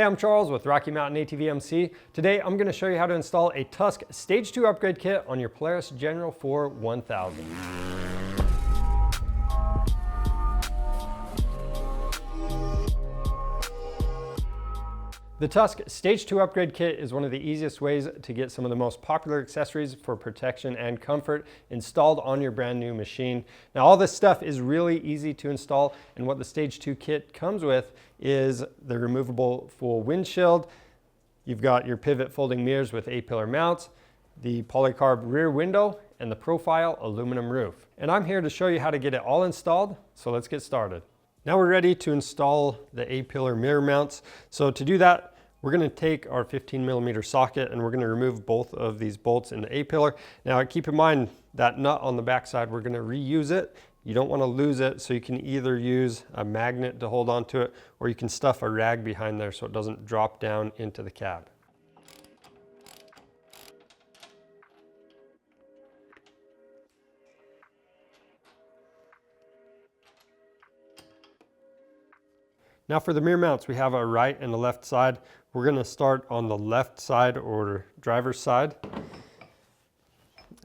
Hey, I'm Charles with Rocky Mountain ATV MC. Today I'm going to show you how to install a Tusk Stage 2 Upgrade Kit on your Polaris General 1000. The Tusk Stage 2 Upgrade Kit is one of the easiest ways to get some of the most popular accessories for protection and comfort installed on your brand new machine. Now, all this stuff is really easy to install, and what the Stage 2 kit comes with is the removable full windshield. You've got your pivot folding mirrors with A-pillar mounts, the Polycarb rear window, and the profile aluminum roof. And I'm here to show you how to get it all installed, so let's get started. Now we're ready to install the A-pillar mirror mounts. So to do that, we're going to take our 15mm socket and we're going to remove both of these bolts in the A-pillar. Now keep in mind that nut on the back side, we're going to reuse it. You don't want to lose it, so you can either use a magnet to hold onto it, or you can stuff a rag behind there so it doesn't drop down into the cab. Now for the mirror mounts, we have a right and a left side. We're going to start on the left side, or driver's side.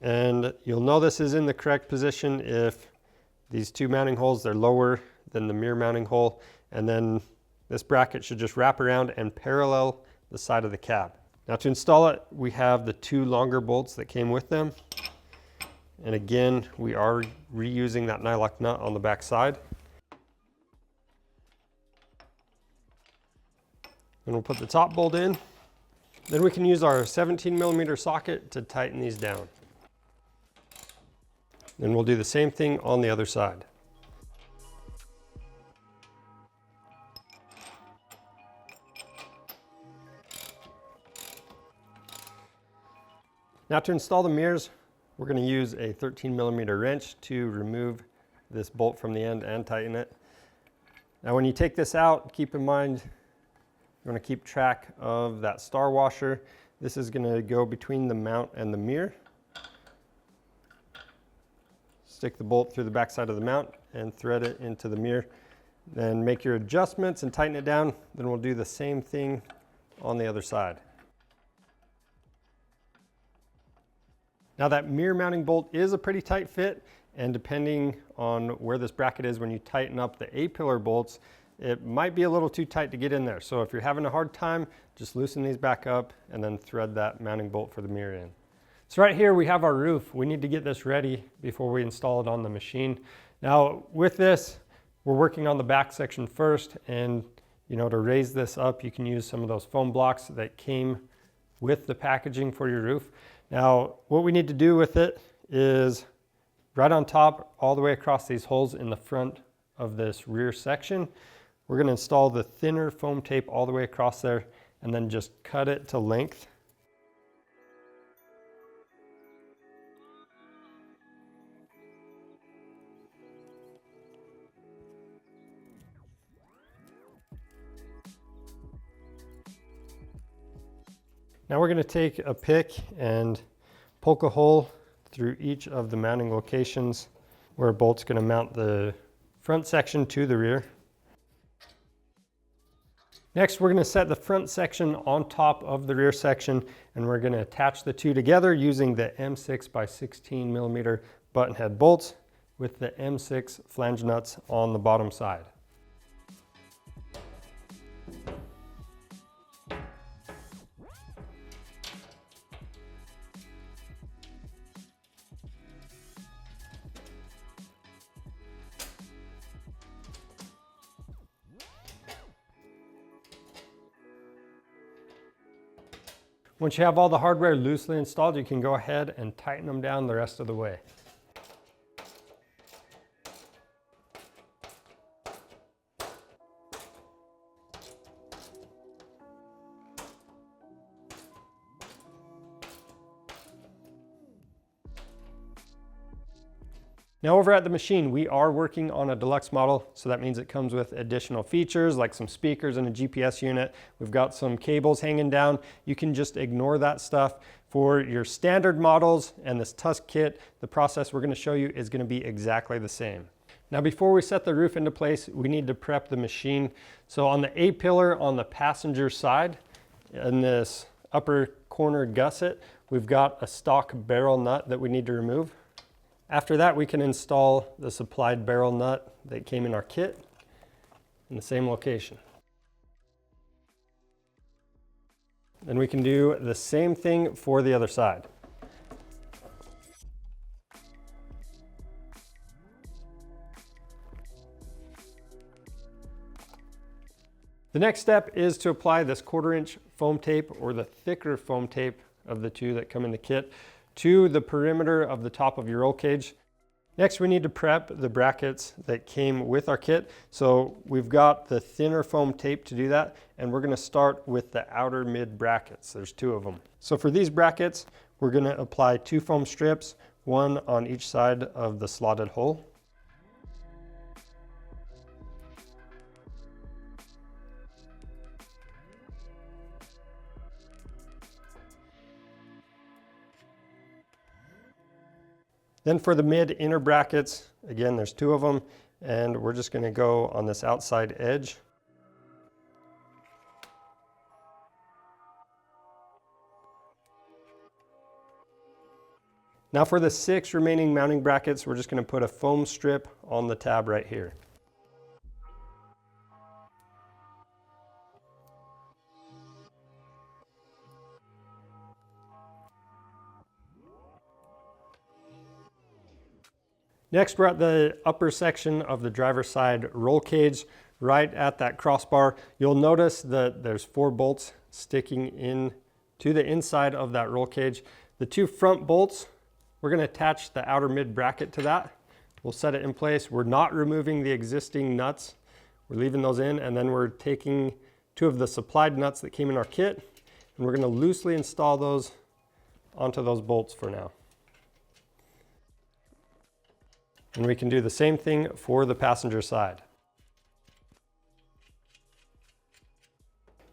And you'll know this is in the correct position if these two mounting holes, they're lower than the mirror mounting hole. And then this bracket should just wrap around and parallel the side of the cab. Now to install it, we have the two longer bolts that came with them. And again, we are reusing that nylock nut on the back side. And we'll put the top bolt in. Then we can use our 17mm socket to tighten these down. Then we'll do the same thing on the other side. Now to install the mirrors, we're going to use a 13mm wrench to remove this bolt from the end and tighten it. Now when you take this out, keep in mind you want to keep track of that star washer. This is going to go between the mount and the mirror. Stick the bolt through the back side of the mount and thread it into the mirror. Then make your adjustments and tighten it down. Then we'll do the same thing on the other side. Now that mirror mounting bolt is a pretty tight fit, and depending on where this bracket is when you tighten up the A-pillar bolts, it might be a little too tight to get in there. So if you're having a hard time, just loosen these back up and then thread that mounting bolt for the mirror in. So right here we have our roof. We need to get this ready before we install it on the machine. Now with this, we're working on the back section first, and to raise this up, you can use some of those foam blocks that came with the packaging for your roof. Now what we need to do with it is right on top, all the way across these holes in the front of this rear section, we're going to install the thinner foam tape all the way across there and then just cut it to length. Now we're going to take a pick and poke a hole through each of the mounting locations where a bolt's going to mount the front section to the rear. Next, we're going to set the front section on top of the rear section, and we're going to attach the two together using the M6 by 16mm button head bolts with the M6 flange nuts on the bottom side. Once you have all the hardware loosely installed, you can go ahead and tighten them down the rest of the way. Now over at the machine, we are working on a deluxe model, so that means it comes with additional features like some speakers and a GPS unit. We've got some cables hanging down. You can just ignore that stuff. For your standard models and this Tusk kit, the process we're going to show you is going to be exactly the same. Now before we set the roof into place, we need to prep the machine. So on the A-pillar on the passenger side, in this upper corner gusset, we've got a stock barrel nut that we need to remove. After that, we can install the supplied barrel nut that came in our kit in the same location. Then we can do the same thing for the other side. The next step is to apply this 1/4" foam tape, or the thicker foam tape of the two that come in the kit, to the perimeter of the top of your roll cage. Next, we need to prep the brackets that came with our kit. So we've got the thinner foam tape to do that, and we're gonna start with the outer mid brackets. There's 2 of them. So for these brackets, we're gonna apply 2 foam strips, 1 on each side of the slotted hole. Then for the mid inner brackets, again, there's 2 of them, and we're just gonna go on this outside edge. Now for the 6 remaining mounting brackets, we're just gonna put a foam strip on the tab right here. Next, we're at the upper section of the driver's side roll cage, right at that crossbar. You'll notice that there's 4 bolts sticking in to the inside of that roll cage. The 2 front bolts, we're going to attach the outer mid bracket to that. We'll set it in place. We're not removing the existing nuts. We're leaving those in, and then we're taking 2 of the supplied nuts that came in our kit, and we're going to loosely install those onto those bolts for now. And we can do the same thing for the passenger side.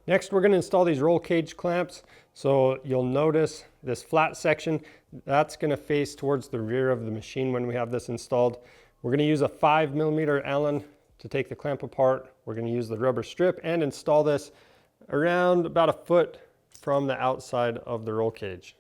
Next, we're going to install these roll cage clamps. So you'll notice this flat section, that's going to face towards the rear of the machine when we have this installed. We're going to use a 5mm Allen to take the clamp apart. We're going to use the rubber strip and install this around about 1 foot from the outside of the roll cage.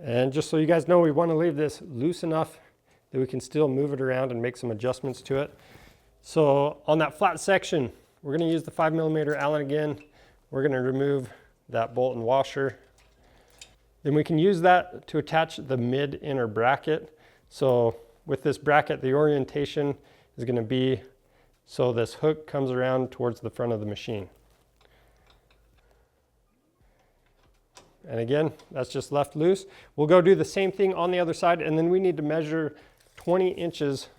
And just so you guys know, we want to leave this loose enough that we can still move it around and make some adjustments to it. So on that flat section, we're going to use the 5mm Allen again. We're going to remove that bolt and washer. Then we can use that to attach the mid inner bracket. So with this bracket, the orientation is going to be so this hook comes around towards the front of the machine. And again, that's just left loose. We'll go do the same thing on the other side, and then we need to measure 20 inches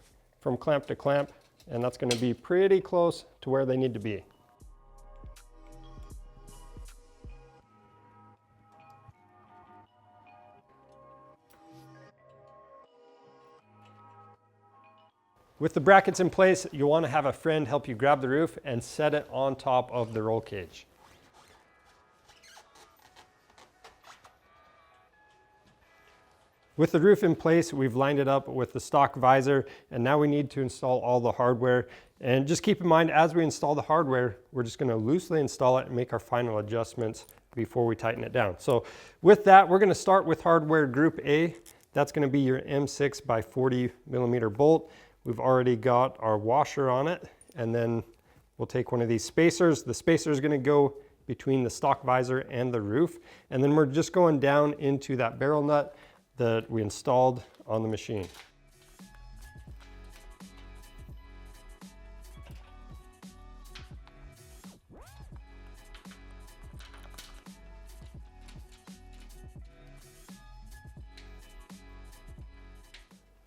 from clamp to clamp, and that's going to be pretty close to where they need to be. With the brackets in place, you'll want to have a friend help you grab the roof and set it on top of the roll cage. With the roof in place, we've lined it up with the stock visor, and now we need to install all the hardware. And just keep in mind, as we install the hardware, we're just going to loosely install it and make our final adjustments before we tighten it down. So with that, we're going to start with hardware group A. That's going to be your M6 by 40mm bolt. We've already got our washer on it, and then we'll take one of these spacers. The spacer is going to go between the stock visor and the roof, and then we're just going down into that barrel nut that we installed on the machine.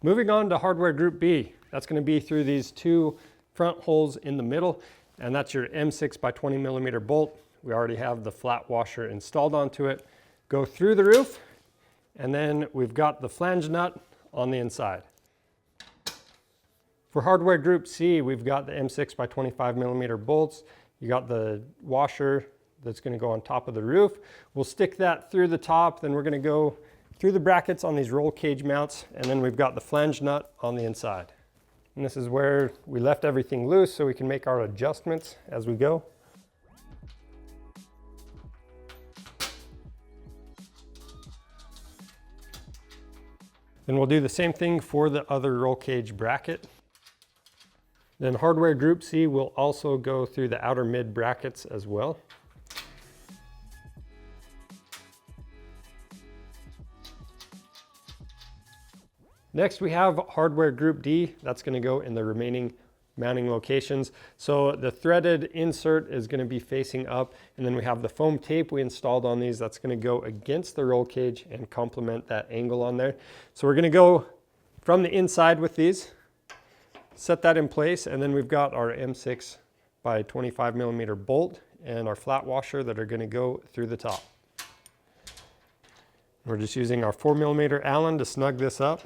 Moving on to hardware group B, that's going to be through these 2 front holes in the middle, and that's your M6 by 20mm bolt. We already have the flat washer installed onto it. Go through the roof, and then we've got the flange nut on the inside. For hardware group C, we've got the M6 by 25mm bolts. You got the washer that's going to go on top of the roof. We'll stick that through the top, then we're going to go through the brackets on these roll cage mounts, and then we've got the flange nut on the inside. And this is where we left everything loose so we can make our adjustments as we go. Then we'll do the same thing for the other roll cage bracket. Then hardware group C will also go through the outer mid brackets as well. Next we have hardware group D. That's going to go in the remaining mounting locations. So the threaded insert is going to be facing up, and then we have the foam tape we installed on these that's going to go against the roll cage and complement that angle on there. So we're going to go from the inside with these, set that in place, and then we've got our M6 by 25 millimeter bolt and our flat washer that are going to go through the top. We're just using our 4 millimeter Allen to snug this up.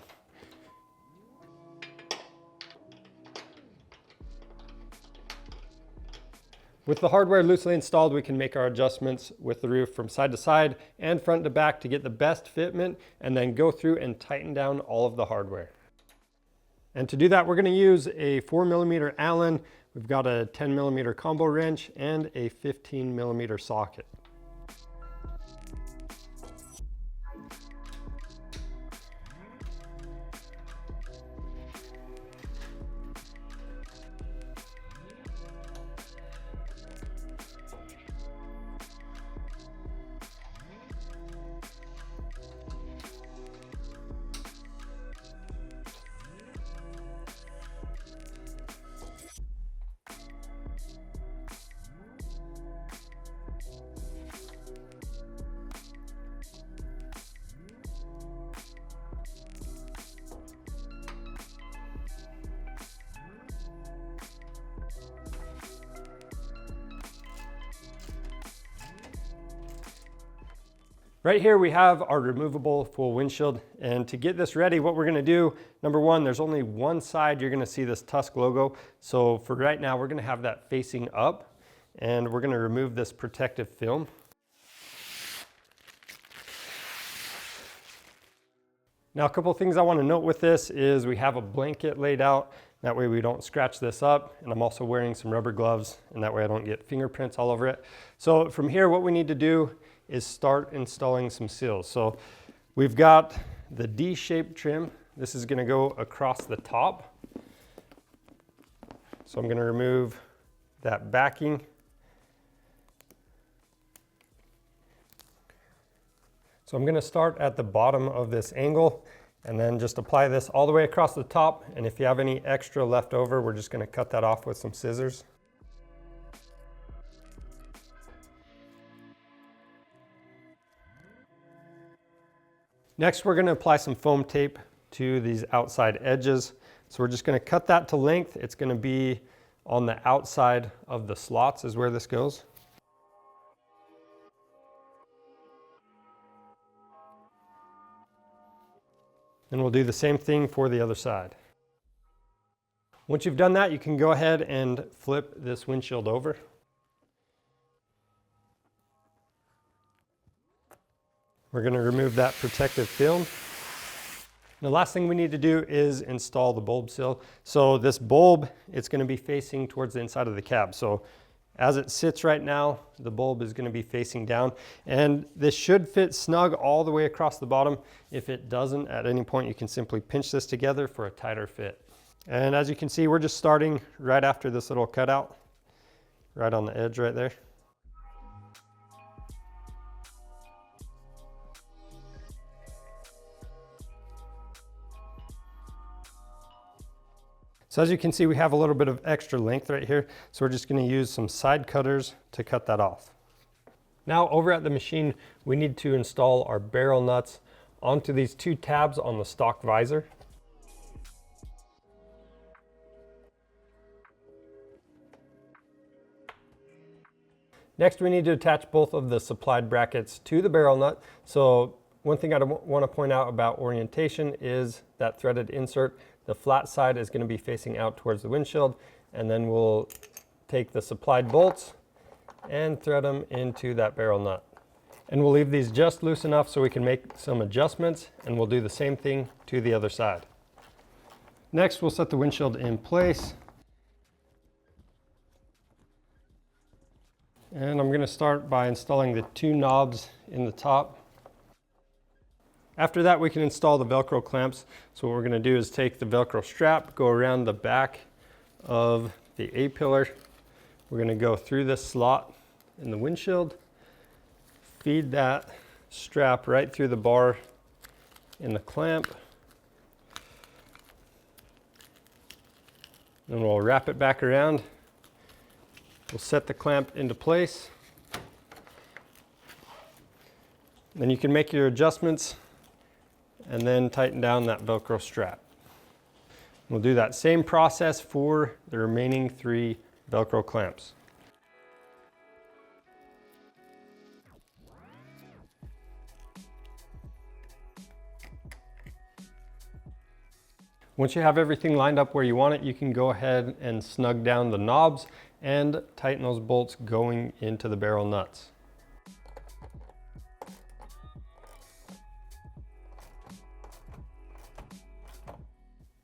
With the hardware loosely installed, we can make our adjustments with the roof from side to side and front to back to get the best fitment, and then go through and tighten down all of the hardware. And to do that, we're going to use a 4 millimeter Allen. We've got a 10 millimeter combo wrench and a 15 millimeter socket. Right here we have our removable full windshield, and to get this ready, what we're going to do, number one, there's only one side you're going to see this Tusk logo. So for right now, we're going to have that facing up, and we're going to remove this protective film. Now, a couple of things I want to note with this is we have a blanket laid out. That way we don't scratch this up, and I'm also wearing some rubber gloves, and that way I don't get fingerprints all over it. So from here, what we need to do is start installing some seals. So we've got the D-shaped trim. This is going to go across the top. So I'm going to remove that backing. So I'm going to start at the bottom of this angle and then just apply this all the way across the top. And if you have any extra left over, we're just going to cut that off with some scissors. Next, we're going to apply some foam tape to these outside edges. So we're just going to cut that to length. It's going to be on the outside of the slots is where this goes. And we'll do the same thing for the other side. Once you've done that, you can go ahead and flip this windshield over. We're going to remove that protective film. The last thing we need to do is install the bulb sill. So this bulb, it's going to be facing towards the inside of the cab. So as it sits right now, the bulb is going to be facing down, and this should fit snug all the way across the bottom. If it doesn't, at any point you can simply pinch this together for a tighter fit. And as you can see, we're just starting right after this little cutout, right on the edge right there. So as you can see, we have a little bit of extra length right here. So we're just going to use some side cutters to cut that off. Now over at the machine, we need to install our barrel nuts onto these two tabs on the stock visor. Next, we need to attach both of the supplied brackets to the barrel nut. So one thing I want to point out about orientation is that threaded insert. The flat side is going to be facing out towards the windshield, and then we'll take the supplied bolts and thread them into that barrel nut. And we'll leave these just loose enough so we can make some adjustments, and we'll do the same thing to the other side. Next, we'll set the windshield in place. And I'm going to start by installing the two knobs in the top. After that, we can install the Velcro clamps. So what we're going to do is take the Velcro strap, go around the back of the A-pillar. We're going to go through this slot in the windshield, feed that strap right through the bar in the clamp. Then we'll wrap it back around. We'll set the clamp into place. Then you can make your adjustments and then tighten down that Velcro strap. We'll do that same process for the remaining 3 Velcro clamps. Once you have everything lined up where you want it, you can go ahead and snug down the knobs and tighten those bolts going into the barrel nuts.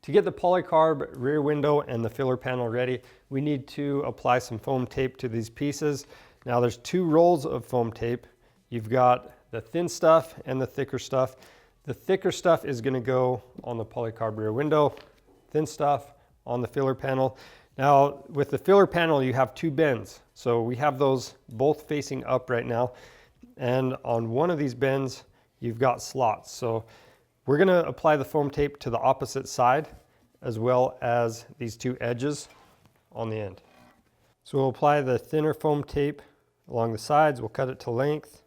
To get the Polycarb rear window and the filler panel ready, we need to apply some foam tape to these pieces. Now there's 2 rolls of foam tape. You've got the thin stuff and the thicker stuff. The thicker stuff is going to go on the Polycarb rear window, thin stuff on the filler panel. Now with the filler panel you have 2 bends, so we have those both facing up right now, and on one of these bends you've got slots. So we're going to apply the foam tape to the opposite side as well as these 2 edges on the end. So we'll apply the thinner foam tape along the sides, we'll cut it to length.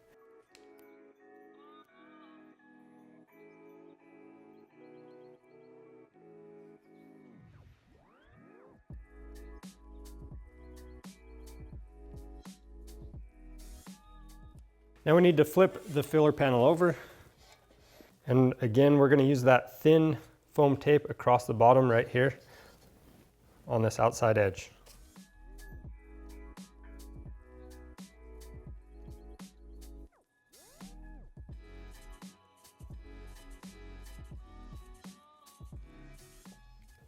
Now we need to flip the filler panel over. And again, we're going to use that thin foam tape across the bottom right here on this outside edge.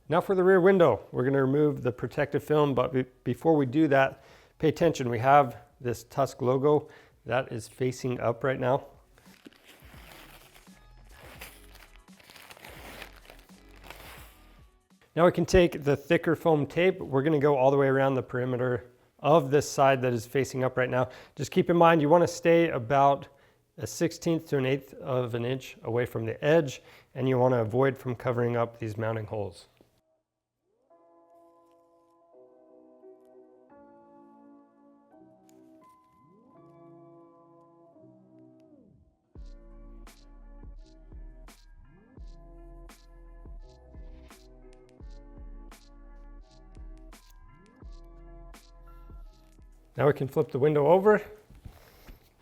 Now for the rear window, we're going to remove the protective film, but before we do that, pay attention. We have this Tusk logo that is facing up right now. Now we can take the thicker foam tape. We're going to go all the way around the perimeter of this side that is facing up right now. Just keep in mind you want to stay about a 1/16 to an 1/8 of an inch away from the edge, and you want to avoid from covering up these mounting holes. Now we can flip the window over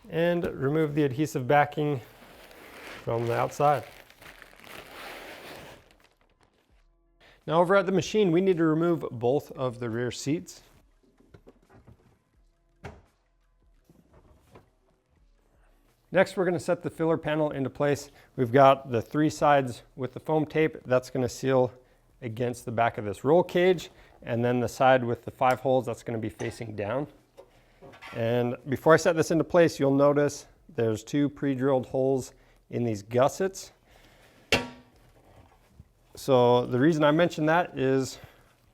and remove the adhesive backing from the outside. Now over at the machine, we need to remove both of the rear seats. Next, we're going to set the filler panel into place. We've got the 3 sides with the foam tape. That's going to seal against the back of this roll cage. And then the side with the 5 holes, that's going to be facing down. And before I set this into place, you'll notice there's 2 pre-drilled holes in these gussets. So the reason I mention that is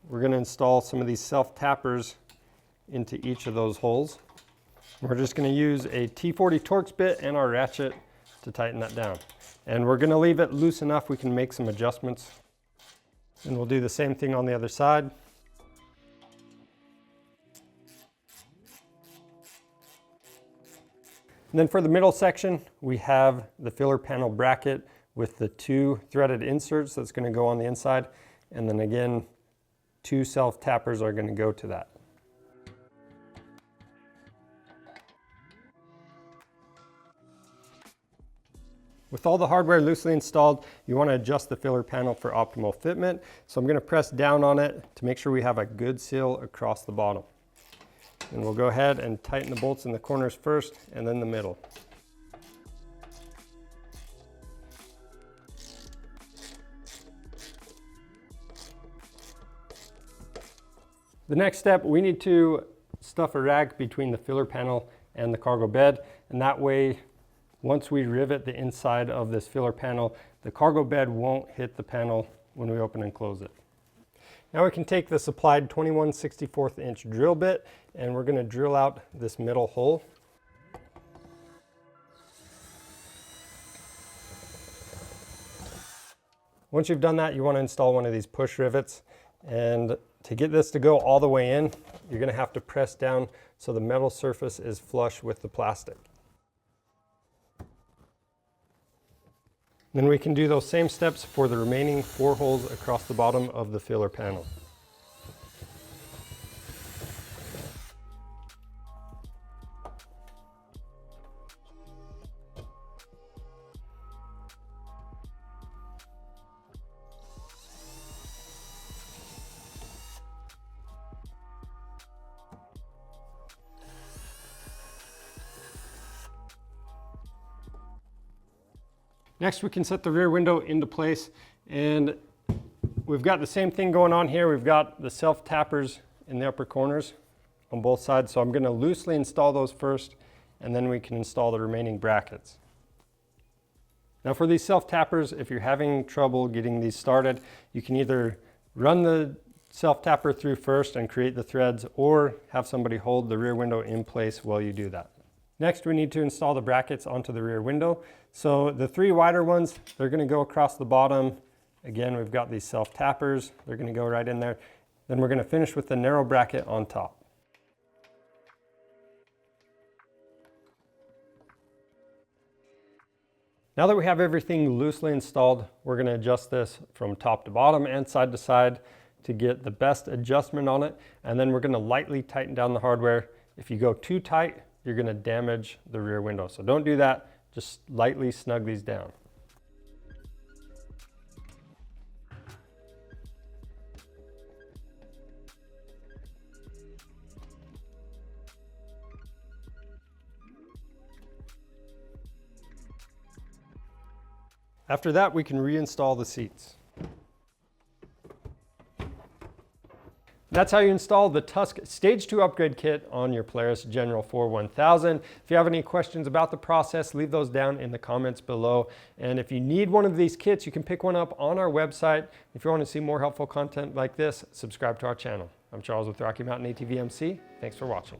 we're going to install some of these self-tappers into each of those holes. We're just going to use a T40 Torx bit and our ratchet to tighten that down. And we're going to leave it loose enough we can make some adjustments. And we'll do the same thing on the other side. And then for the middle section, we have the filler panel bracket with the 2 threaded inserts that's going to go on the inside. And then again, 2 self-tappers are going to go to that. With all the hardware loosely installed, you want to adjust the filler panel for optimal fitment. So I'm going to press down on it to make sure we have a good seal across the bottom. And we'll go ahead and tighten the bolts in the corners first and then the middle. The next step, we need to stuff a rag between the filler panel and the cargo bed, and that way, once we rivet the inside of this filler panel, the cargo bed won't hit the panel when we open and close it. Now we can take the supplied 21/64 inch drill bit, and we're going to drill out this middle hole. Once you've done that, you want to install one of these push rivets, and to get this to go all the way in, you're going to have to press down so the metal surface is flush with the plastic. Then we can do those same steps for the remaining 4 holes across the bottom of the filler panel. Next, we can set the rear window into place, and we've got the same thing going on here. We've got the self-tappers in the upper corners on both sides, so I'm going to loosely install those first, and then we can install the remaining brackets. Now for these self-tappers, if you're having trouble getting these started, you can either run the self-tapper through first and create the threads, or have somebody hold the rear window in place while you do that. Next, we need to install the brackets onto the rear window. So the 3 wider ones, they're going to go across the bottom. Again, we've got these self-tappers. They're going to go right in there. Then we're going to finish with the narrow bracket on top. Now that we have everything loosely installed, we're going to adjust this from top to bottom and side to side to get the best adjustment on it. And then we're going to lightly tighten down the hardware. If you go too tight, you're going to damage the rear window. So don't do that. Just lightly snug these down. After that, we can reinstall the seats. That's how you install the Tusk Stage 2 Upgrade Kit on your Polaris General 1000. If you have any questions about the process, leave those down in the comments below. And if you need one of these kits, you can pick one up on our website. If you want to see more helpful content like this, subscribe to our channel. I'm Charles with Rocky Mountain ATV MC. Thanks for watching.